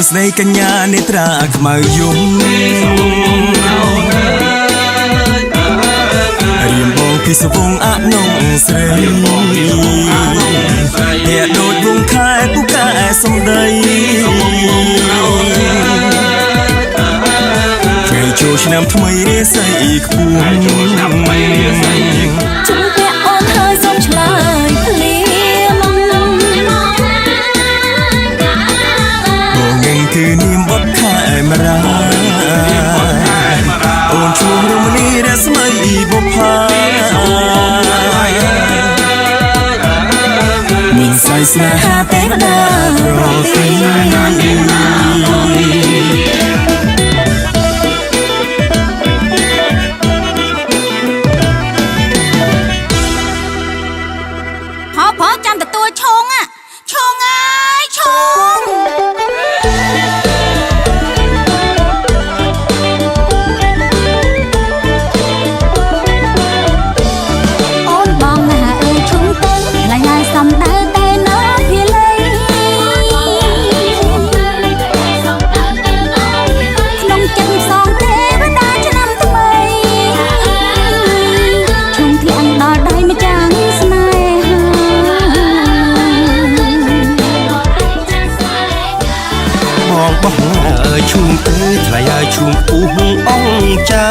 ស្ដីកញ្ញានេត្រាខ្មៅយំរៀមបងពីសវងអនងស្រីតែដូចវងខែពូកែសំដីពេលចូលឆ្នាំថ្មីរាសីខ្ពស់ជុំពាក់អូនហើយសូមឆ្លើយភ្លាមបងគឺនាមបត់ខែមរាអូនជួបរមនីរស្មីបុប្ផាមានស្រីស្នេហាទេវតាប្រទីพอจำแต่ตัวชงอ่ะชงไงชงអូនបងណាអើយឈុំទៅឡាយឡាយសំដៅតែនៅពីលីក្នុងចិត្តសងទេវតាឆ្នាំថ្មីឈុំធ្លាក់ដល់ដៃម្ចាំងស្នេហបងអើយឈុំទៅថ្លៃហើយឈុំពុះអង្គចា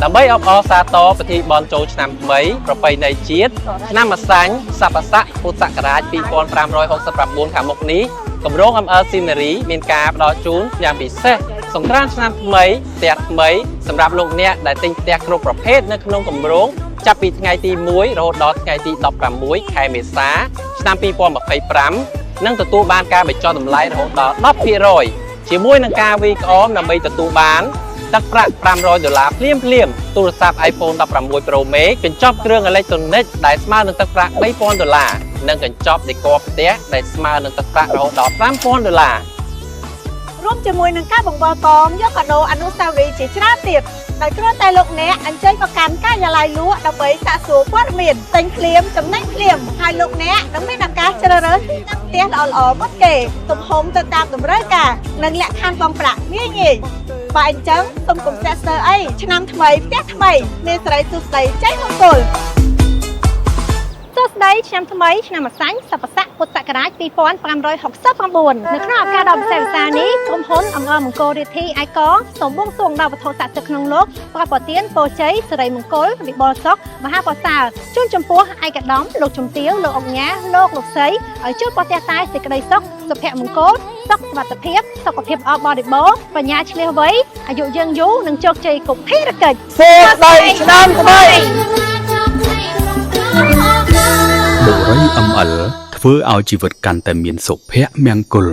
ដើម្បីអបអរសាទរពិធីបុណ្យចូលឆ្នាំថ្មីប្រពៃណីជាតិឆ្នាំម្សាញ់ស័កស័កពុទ្ធសករាជ2569ខាងមុខនេះគម្រោង ML Scenery មានការផ្ដល់ជូនយ៉ាងពិសេសសង្ក្រាន្តឆ្នាំថ្មីផ្ទះថ្មីសម្រាប់លោកអ្នកដែលទិញផ្ទះគ្រប់ប្រភេទនៅក្នុងគម្រោងចាប់ពីថ្ងៃទី1រហូតដល់ថ្ងៃទី16ខែមេសាឆ្នាំ2025និងទទួលបានការបញ្ចុះតម្លៃរហូតដល់ 10% ជាមួយនឹងការវាយក្អមដើម្បីទទួលបានទឹកប្រាក់$500ភ្លាមទូរស័ព្ទ iPhone 16 Pro Max កញ្ចប់គ្រឿងអេឡិចត្រូនិកដែលស្មើនឹងទឹកប្រាក់$3000និងកញ្ចប់ដេគ័រផ្ទះដែលស្មើនឹងទឹកប្រាក់រហូតដល់$5000រួមជាមួយនឹងការបង្កកងយកកាដូអនុស្សាវរីយ៍ជាច្រើនទៀតដោយគ្រាន់តែលោកអ្នកអញ្ជើញមកកាន់ការិយាល័យលក់ដើម្បីសាកសួរព័ត៌មានទិញភ្លាមចំណេញភ្លាមហើយលោកអ្នកនឹងមានឱកាសជ្រើសរើសទិញផ្ទះល្អៗមុនគេទំហំទៅតាមតម្រូវការនិងលក្ខខណ្ឌបង់ប្រាក់ងាយបើអញ្ចឹងសូមកុំស្ទាក់ស្ទើរអីឆ្នាំថ្មីផ្ទះថ្មីនាងស្រីសុស្ដីជ័យមង្គលសួស្ដីឆ្នាំថ្មីឆ្នាំម្សាញ់ស័កស័កពុទ្ធសករាជ2569នៅក្នុងឱកាសដ៏ពិសេសវិសាលនេះក្រុមហ៊ុនអង្គរមង្គលរាជធីឯកសូមបួងសួងដល់វត្ថុស័ក្តិសិទ្ធិក្នុងលោកប្រប្រទានពរជ័យសិរីមង្គលវិបុលសុខមហាប្រសើរជូនចំពោះឯកឧត្តមលោកជំទាវលោកអុកញ៉ាលោកស្រីឲ្យជួបប្រទះតែសេចក្តីសុខសុភមង្គលសុខសុវត្ថិភាពសុខភាពអបរិបូរណ៍បញ្ញាឆ្លៀសវៃអាយុយើងយូរនិងជោគជ័យគ្រប់ភារកិច្ចសួស្ដីឆ្នាំថ្មីបុរី ML ធ្វើឲ្យជីវិតកាន់តែមានសុភមង្គល